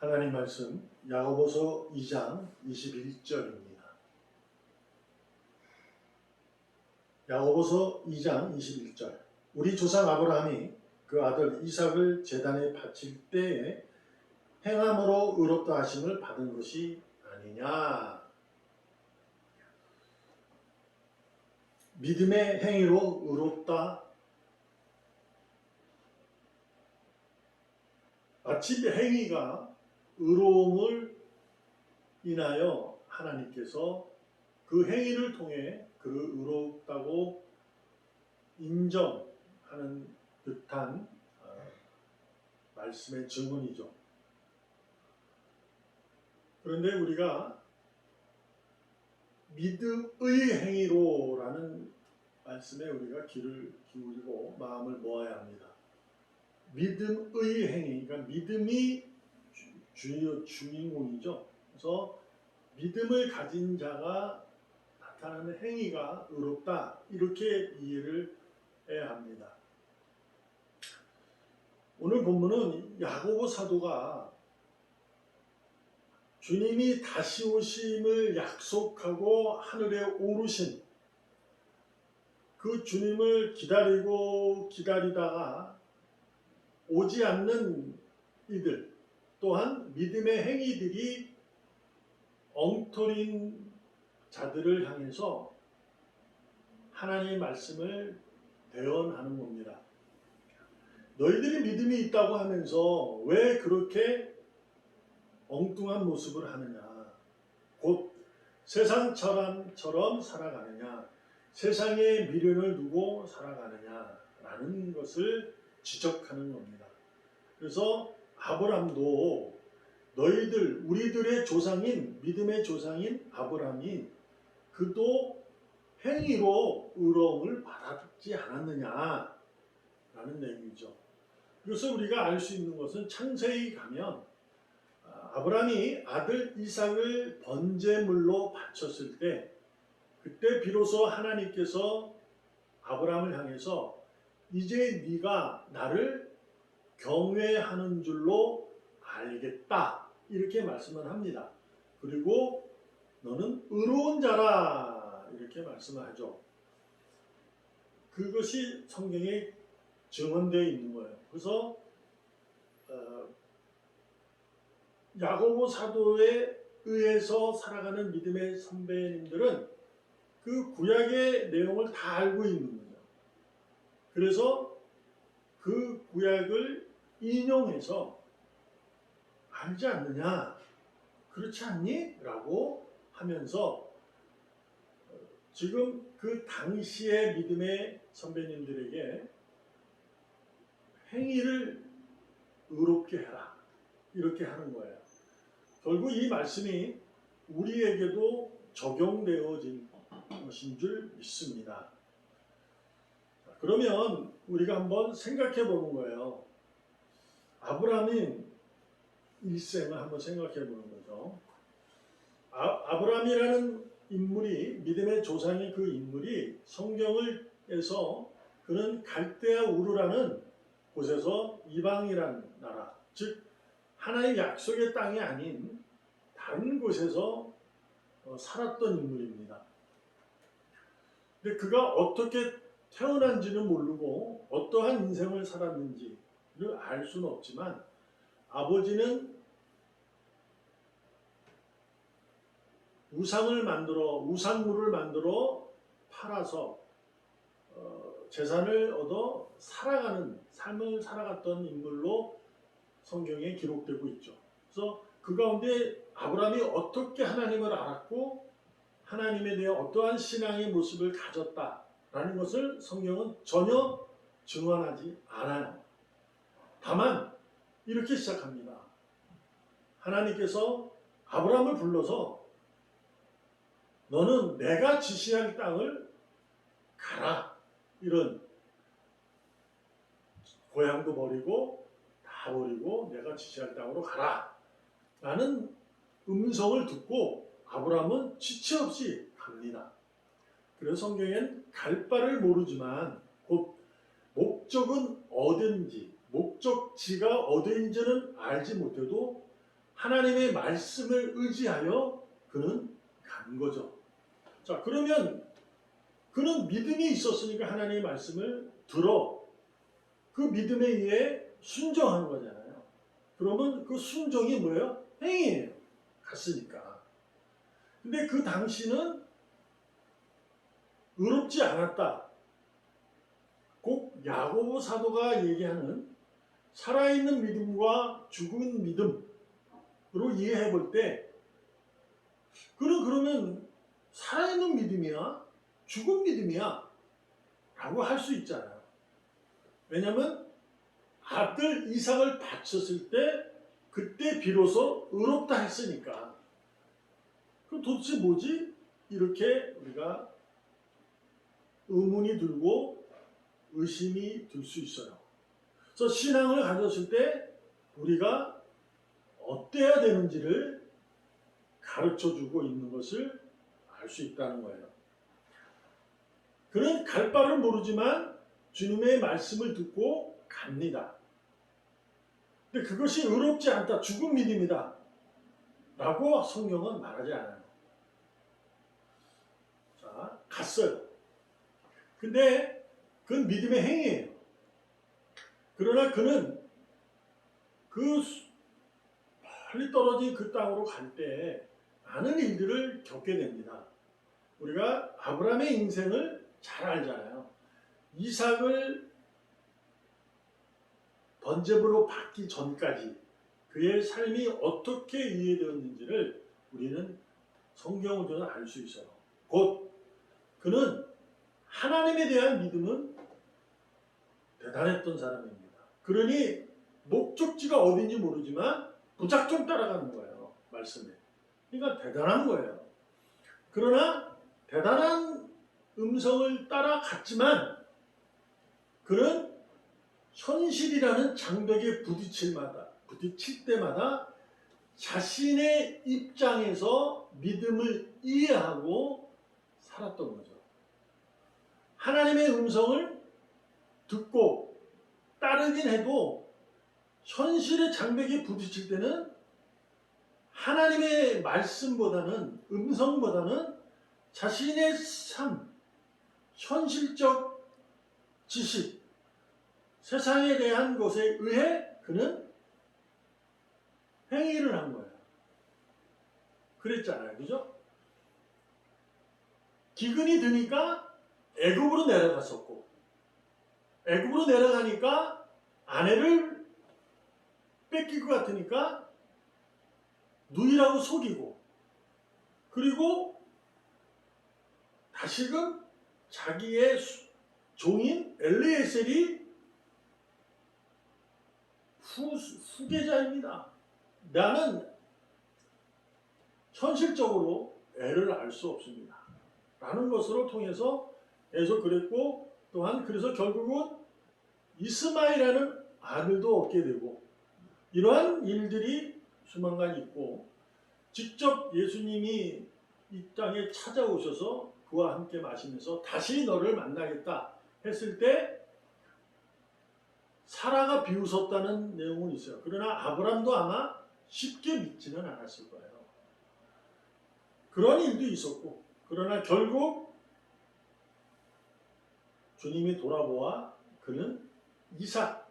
하나님 말씀 야고보서 2장 21절입니다. 야고보서 2장 21절. 우리 조상 아브라함이 그 아들 이삭을 제단에 바칠 때에 행함으로 의롭다 하심을 받은 것이 아니냐. 믿음의 행위로 의롭다. 마치 행위가 의로움을 인하여 하나님께서 그 행위를 통해 그를 의롭다고 인정하는 듯한 말씀의 증언이죠. 그런데 우리가 믿음의 행위로라는 말씀에 우리가 귀를 기울이고 마음을 모아야 합니다. 믿음의 행위, 그러니까 믿음이 주인공이죠. 그래서 믿음을 가진 자가 나타나는 행위가 의롭다, 이렇게 이해를 해야 합니다. 오늘 본문은 야고보 사도가 주님이 다시 오심을 약속하고 하늘에 오르신 그 주님을 기다리다가 오지 않는 이들, 또한 믿음의 행위들이 엉터린 자들을 향해서 하나님의 말씀을 대언하는 겁니다. 너희들이 믿음이 있다고 하면서 왜 그렇게 엉뚱한 모습을 하느냐, 곧 세상처럼 살아가느냐, 세상에 미련을 두고 살아가느냐라는 것을 지적하는 겁니다. 그래서 아브람도 너희들, 우리들의 조상인, 믿음의 조상인 아브람이 그도 행위로 의로움을 받았지 않았느냐라는 내용이죠. 그래서 우리가 알 수 있는 것은 창세기 가면 아브람이 아들 이삭을 번제물로 바쳤을 때, 그때 비로소 하나님께서 아브람을 향해서 이제 네가 나를 경외하는 줄로 알겠다, 이렇게 말씀을 합니다. 그리고 너는 의로운 자라, 이렇게 말씀을 하죠. 그것이 성경에 증언되어 있는 거예요. 그래서 야고보 사도에 의해서 살아가는 믿음의 선배님들은 그 구약의 내용을 다 알고 있는 거죠. 그래서 그 구약을 인용해서 알지 않느냐, 그렇지 않니? 라고 하면서 지금 그 당시의 믿음의 선배님들에게 행위를 의롭게 해라, 이렇게 하는 거예요. 결국 이 말씀이 우리에게도 적용되어진 것인 줄 믿습니다. 그러면 우리가 한번 생각해 보는 거예요. 아브라함의 일생을 한번 생각해 보는 거죠. 아브라함이라는 인물이, 믿음의 조상의 그 인물이 성경에서 그는 갈대아 우르라는 곳에서 이방이라는 나라, 즉 하나의 약속의 땅이 아닌 다른 곳에서 살았던 인물입니다. 근데 그가 어떻게 태어난지는 모르고 어떠한 인생을 살았는지를 알 수는 없지만, 아버지는 우상물을 만들어 팔아서 재산을 얻어 살아가는 삶을 살아갔던 인물로 성경에 기록되고 있죠. 그래서 그 가운데 아브라함이 어떻게 하나님을 알았고 하나님에 대해 어떠한 신앙의 모습을 가졌다라는 것을 성경은 전혀 증언하지 않아요. 다만 이렇게 시작합니다. 하나님께서 아브라함을 불러서 너는 내가 지시할 땅을 가라, 이런, 고향도 버리고 다 버리고 내가 지시할 땅으로 가라 라는 음성을 듣고 아브라함은 지체 없이 갑니다. 그래서 성경엔 갈 바를 모르지만 곧 목적은 어딘지, 목적지가 어딘지는 알지 못해도 하나님의 말씀을 의지하여 그는 간 거죠. 자, 그러면 그는 믿음이 있었으니까 하나님의 말씀을 들어 그 믿음에 의해 순종한 거잖아요. 그러면 그 순종이 뭐예요? 행위예요. 갔으니까. 근데 그 당시는 의롭지 않았다. 꼭 야고보 사도가 얘기하는 살아있는 믿음과 죽은 믿음으로 이해해 볼 때 그러면 살아있는 믿음이야? 죽은 믿음이야? 라고 할 수 있잖아요. 왜냐하면 아들 이삭을 바쳤을 때 그때 비로소 의롭다 했으니까. 그럼 도대체 뭐지? 이렇게 우리가 의문이 들고 의심이 들 수 있어요. 그래서 신앙을 가졌을 때 우리가 어때야 되는지를 가르쳐주고 있는 것을 알 수 있다는 거예요. 그는 갈 바를 모르지만 주님의 말씀을 듣고 갑니다. 근데 그것이 의롭지 않다, 죽은 믿음이다 라고 성경은 말하지 않아요. 자, 갔어요. 근데 그건 믿음의 행위예요. 그러나 그는 그 멀리 떨어진 그 땅으로 갈 때 많은 일들을 겪게 됩니다. 우리가 아브라함의 인생을 잘 알잖아요. 이삭을 번제물로 받기 전까지 그의 삶이 어떻게 이해되었는지를 우리는 성경을 통해 알 수 있어요. 곧 그는 하나님에 대한 믿음은 대단했던 사람입니다. 그러니 목적지가 어딘지 모르지만 무작정 따라가는 거예요. 말씀에. 그러니까 대단한 거예요. 그러나 대단한 음성을 따라갔지만 그는 현실이라는 장벽에 부딪힐 때마다 자신의 입장에서 믿음을 이해하고 살았던 거죠. 하나님의 음성을 듣고 따르긴 해도 현실의 장벽에 부딪힐 때는 하나님의 말씀보다는 음성보다는 자신의 삶, 현실적 지식, 세상에 대한 것에 의해 그는 행위를 한 거예요. 그랬잖아요. 그죠? 기근이 드니까 애굽으로 내려갔었고 애굽으로 내려가니까 아내를 뺏길 것 같으니까 누이라고 속이고 그리고 다시금 자기의 종인 엘리에셀이 후계자입니다. 나는 현실적으로 애를 알 수 없습니다. 라는 것으로 통해서 계속 그랬고 또한 그래서 결국은 이스마엘이라는 아들도 얻게 되고 이러한 일들이 수만간 있고 직접 예수님이 이 땅에 찾아오셔서 그와 함께 마시면서 다시 너를 만나겠다 했을 때 사라가 비웃었다는 내용은 있어요. 그러나 아브람도 아마 쉽게 믿지는 않았을 거예요. 그런 일도 있었고 그러나 결국 주님이 돌아보아 그는 이삭,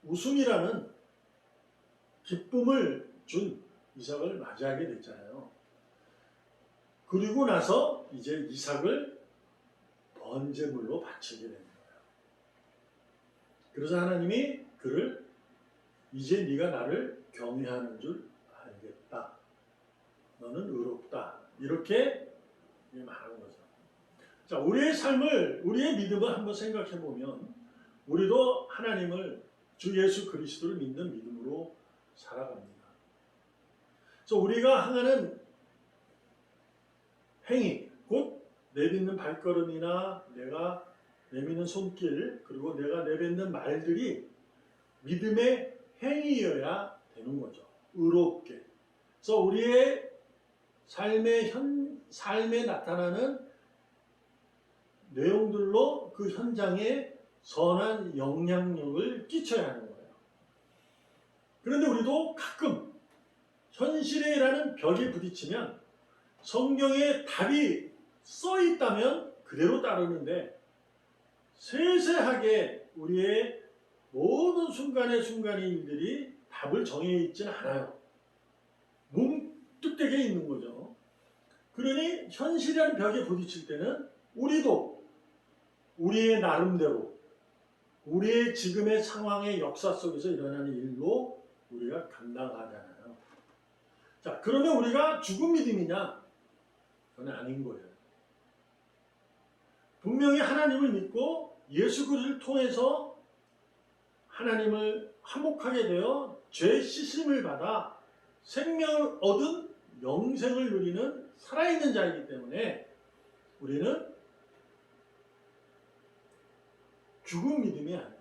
웃음이라는 기쁨을 준 이삭을 맞이하게 됐잖아요. 그리고 나서 이제 이삭을 번제물로 바치게 되는 거예요. 그래서 하나님이 그를 이제 네가 나를 경외하는 줄 알겠다. 너는 의롭다. 이렇게 말하는 거죠. 자, 우리의 삶을, 우리의 믿음을 한번 생각해 보면 우리도 하나님을 주 예수 그리스도를 믿는 믿음으로 살아갑니다. 그래서 우리가 행하는 행위, 곧 내딛는 발걸음이나 내가 내미는 손길, 그리고 내가 내뱉는 말들이 믿음의 행위여야 되는 거죠. 의롭게. 그래서 우리의 삶에 나타나는 내용들로 그 현장에 선한 영향력을 끼쳐야 하는 거예요. 그런데 우리도 가끔 현실이라는 벽에 부딪히면 성경에 답이 써 있다면 그대로 따르는데 세세하게 우리의 모든 순간의 일들이 답을 정해 있지는 않아요. 뭉뚝되게 있는 거죠. 그러니 현실이라는 벽에 부딪힐 때는 우리도 우리의 나름대로 우리의 지금의 상황의 역사 속에서 일어나는 일로 우리가 감당하잖아요. 자, 그러면 우리가 죽은 믿음이냐? 그건 아닌 거예요. 분명히 하나님을 믿고 예수 그리스도를 통해서 하나님을 화목하게 되어 죄 씻음을 받아 생명을 얻은 영생을 누리는 살아있는 자이기 때문에 우리는 죽은 믿음이 아니에요.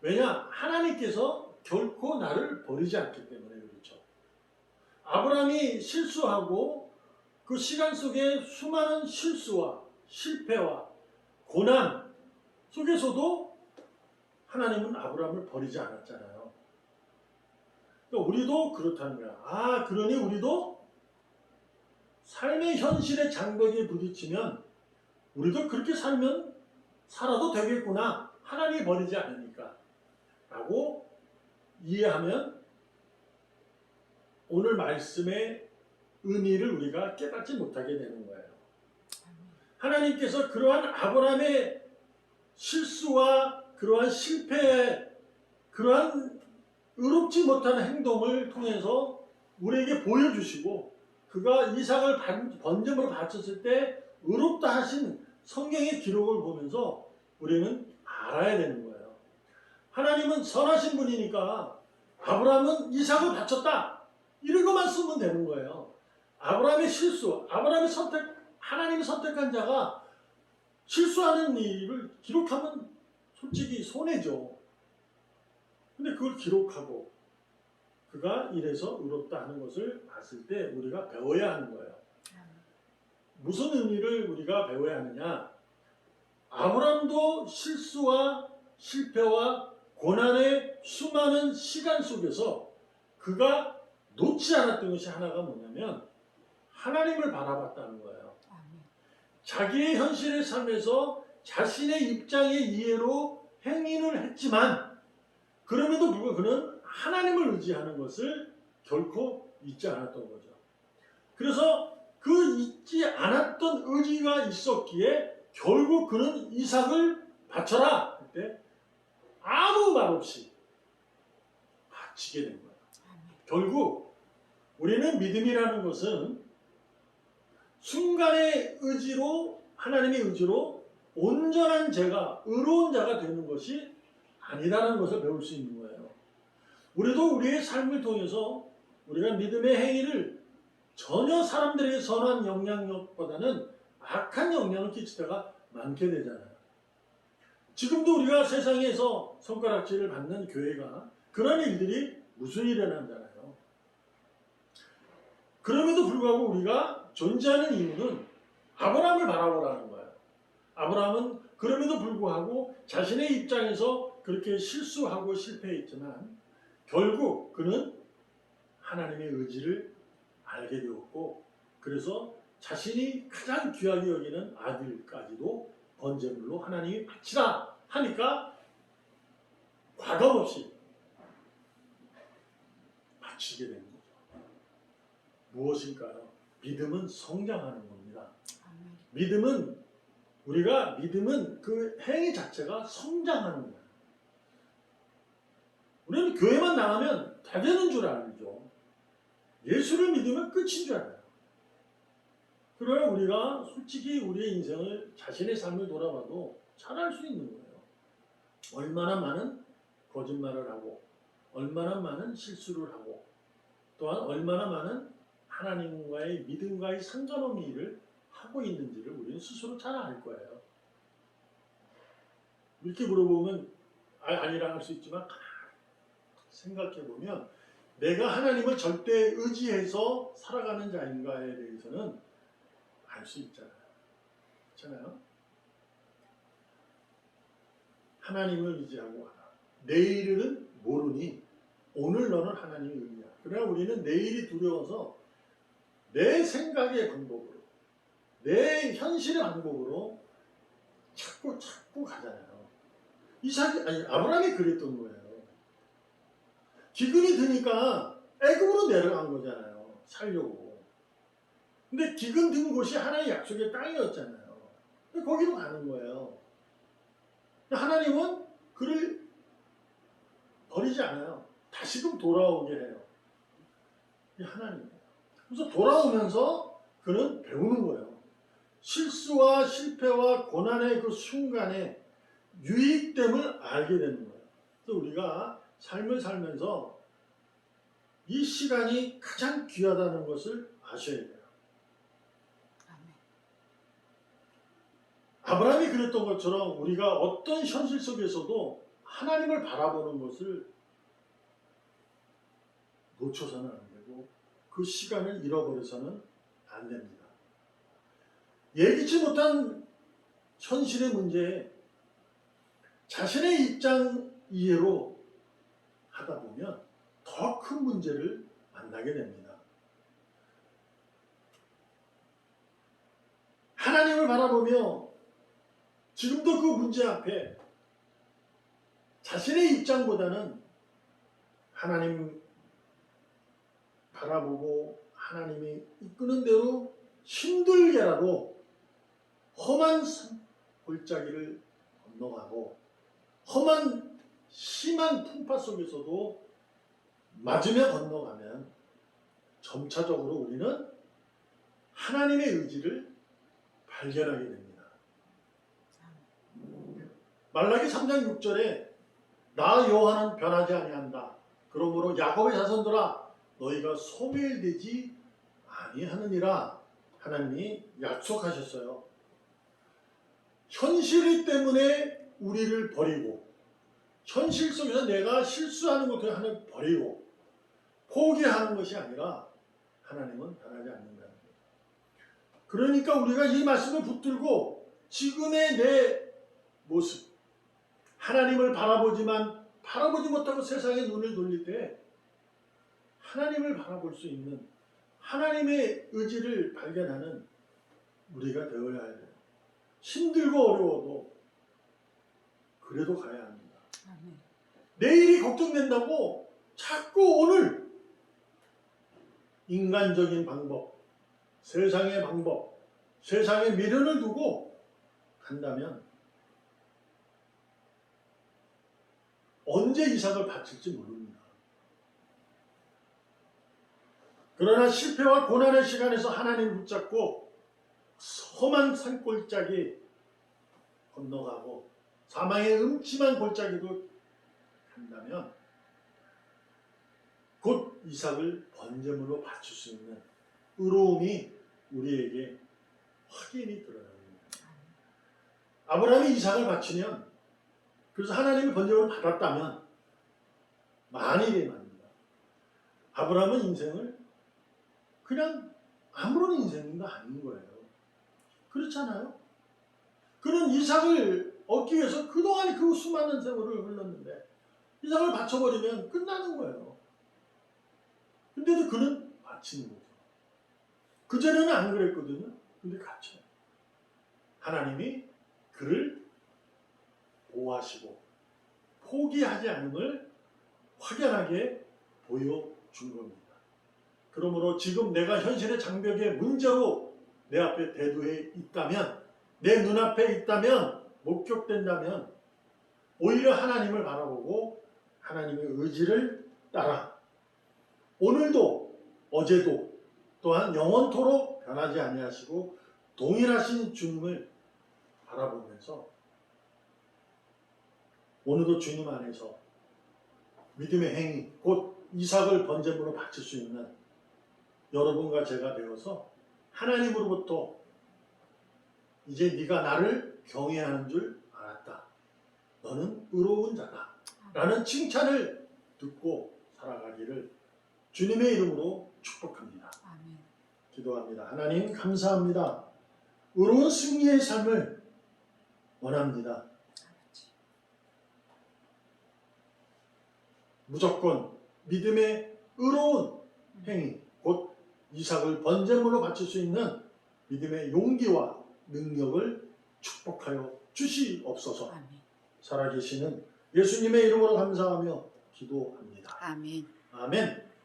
왜냐? 하나님께서 결코 나를 버리지 않기 때문에 그렇죠. 아브라함이 실수하고 그 시간 속에 수많은 실수와 실패와 고난 속에서도 하나님은 아브라함을 버리지 않았잖아요. 그러니까 우리도 그렇다는 거야. 그러니 우리도 삶의 현실의 장벽에 부딪히면 우리도 그렇게 살아도 되겠구나. 하나님이 버리지 않으니까. 라고 이해하면 오늘 말씀의 의미를 우리가 깨닫지 못하게 되는 거예요. 하나님께서 그러한 아브라함의 실수와 그러한 실패, 그러한 의롭지 못한 행동을 통해서 우리에게 보여주시고 그가 이삭을 번제물로 바쳤을 때 의롭다 하신 성경의 기록을 보면서 우리는 알아야 되는 거예요. 하나님은 선하신 분이니까 아브라함은 이삭을 바쳤다. 이런 것만 쓰면 되는 거예요. 아브라함의 실수, 하나님이 선택한 자가 실수하는 일을 기록하면 솔직히 손해죠. 근데 그걸 기록하고 그가 이래서 의롭다 하는 것을 봤을 때 우리가 배워야 하는 거예요. 무슨 의미를 우리가 배워야 하느냐? 아브라함도 실수와 실패와 고난의 수많은 시간 속에서 그가 놓지 않았던 것이 하나가 뭐냐면 하나님을 바라봤다는 거예요. 자기의 현실의 삶에서 자신의 입장의 이해로 행위를 했지만 그럼에도 불구하고 그는 하나님을 의지하는 것을 결코 잊지 않았던 거죠. 그래서 그 잊지 않았던 의지가 있었기에 결국 그는 이삭을 바쳐라 그때 아무 말 없이 바치게 된 거예요. 결국 우리는 믿음이라는 것은 순간의 의지로 하나님의 의지로 온전한 자가 의로운 자가 되는 것이 아니라는 것을 배울 수 있는 거예요. 우리도 우리의 삶을 통해서 우리가 믿음의 행위를 전혀 사람들에게 선한 영향력보다는 악한 영향을 끼칠 때가 많게 되잖아요. 지금도 우리가 세상에서 손가락질을 받는 교회가 그런 일들이 무수히 일어나잖아요. 그럼에도 불구하고 우리가 존재하는 이유는 아브라함을 바라보라는 거예요. 아브라함은 그럼에도 불구하고 자신의 입장에서 그렇게 실수하고 실패했지만 결국 그는 하나님의 의지를 알게 되었고 그래서 자신이 가장 귀하게 여기는 아들까지도 번제물로 하나님이 바치라 하니까 과감 없이 바치게 된 거죠. 무엇일까요? 믿음은 성장하는 겁니다. 믿음은 그 행위 자체가 성장하는 거예요. 우리는 교회만 나가면 다 되는 줄 알죠. 예수를 믿으면 끝인 줄 알아요. 그러나 우리가 솔직히 우리의 인생을 자신의 삶을 돌아봐도 잘 알 수 있는 거예요. 얼마나 많은 거짓말을 하고 얼마나 많은 실수를 하고 또한 얼마나 많은 하나님과의 믿음과의 상관없는 일을 하고 있는지를 우리는 스스로 잘 알 거예요. 이렇게 물어보면 아니라 할 수 있지만 생각해보면 내가 하나님을 절대 의지해서 살아가는 자인가에 대해서는 알 수 있잖아요. 그렇잖아요? 하나님을 의지하고 와라. 내일은 모르니 오늘 너는 하나님을 의지하라. 그러나 우리는 내일이 두려워서 내 생각의 방법으로, 내 현실의 방법으로 자꾸 가잖아요. 아브라함이 그랬던 거예요. 기근이 드니까 애굽으로 내려간 거잖아요. 살려고. 근데 기근 든 곳이 하나님의 약속의 땅이었잖아요. 거기로 가는 거예요. 하나님은 그를 버리지 않아요. 다시금 돌아오게 해요. 이 하나님이에요. 그래서 돌아오면서 그는 배우는 거예요. 실수와 실패와 고난의 그 순간에 유익됨을 알게 되는 거예요. 그래서 우리가 삶을 살면서 이 시간이 가장 귀하다는 것을 아셔야 돼요. 아브라함이 그랬던 것처럼 우리가 어떤 현실 속에서도 하나님을 바라보는 것을 놓쳐서는 안 되고 그 시간을 잃어버려서는 안 됩니다. 예기치 못한 현실의 문제에 자신의 입장 이해로 하다 보면 더 큰 문제를 만나게 됩니다. 하나님을 바라보며 지금도 그 문제 앞에 자신의 입장보다는 하나님 바라보고 하나님이 이끄는 대로 힘들게라도 험한 골짜기를 건너가고 험한 심한 풍파 속에서도 맞으며 건너가면 점차적으로 우리는 하나님의 의지를 발견하게 됩니다. 말라기 3장 6절에 나 여호와는 변하지 아니한다. 그러므로 야곱의 자손들아 너희가 소멸되지 아니하느니라 하나님이 약속하셨어요. 현실 때문에 우리를 버리고 현실 속에서 내가 실수하는 것을 하나 버리고 포기하는 것이 아니라 하나님은 변하지 않는다는 거예요. 그러니까 우리가 이 말씀을 붙들고 지금의 내 모습 하나님을 바라보지 못하고 세상에 눈을 돌릴 때 하나님을 바라볼 수 있는 하나님의 의지를 발견하는 우리가 되어야 해요. 힘들고 어려워도 그래도 가야 합니다. 내일이 걱정된다고 자꾸 오늘 인간적인 방법, 세상의 방법, 세상에 미련을 두고 간다면 언제 이삭을 바칠지 모릅니다. 그러나 실패와 고난의 시간에서 하나님을 붙잡고 험한 산골짜기 건너가고 사망의 음침한 골짜기도 간다면 곧 이삭을 번제물로 바칠 수 있는 의로움이 우리에게 확연히 드러납니다. 아브라함이 이삭을 바치면 그래서 하나님이 번제물을 받았다면 만일이 말입니다. 아브라함은 인생을 그냥 아무런 인생도 아닌 거예요. 그렇잖아요? 그는 이삭을 얻기 위해서 그동안 그 수많은 세월을 흘렀는데 이삭을 바쳐버리면 끝나는 거예요. 근데도 그는 바치는 거죠. 그전에는 안 그랬거든요. 근데 갇혀요. 하나님이 그를 보호하시고 포기하지 않음을 확연하게 보여준 겁니다. 그러므로 지금 내가 현실의 장벽의 문제로 내 앞에 대두해 있다면, 내 눈앞에 있다면, 목격된다면 오히려 하나님을 바라보고 하나님의 의지를 따라 오늘도 어제도 또한 영원토록 변하지 아니하시고 동일하신 주님을 바라보면서 오늘도 주님 안에서 믿음의 행위 곧 이삭을 번제물로 바칠 수 있는 여러분과 제가 되어서 하나님으로부터 이제 네가 나를 경외하는 줄 알았다. 너는 의로운 자다. 라는 칭찬을 듣고 살아가기를 주님의 이름으로 축복합니다. 아멘. 기도합니다. 하나님 감사합니다. 의로운 승리의 삶을 원합니다. 무조건 믿음의 의로운 행위, 곧 이삭을 번제물로 바칠 수 있는 믿음의 용기와 능력을 축복하여 주시옵소서. 아멘. 살아계시는 예수님의 이름으로 감사하며 기도합니다. 아멘. 아멘.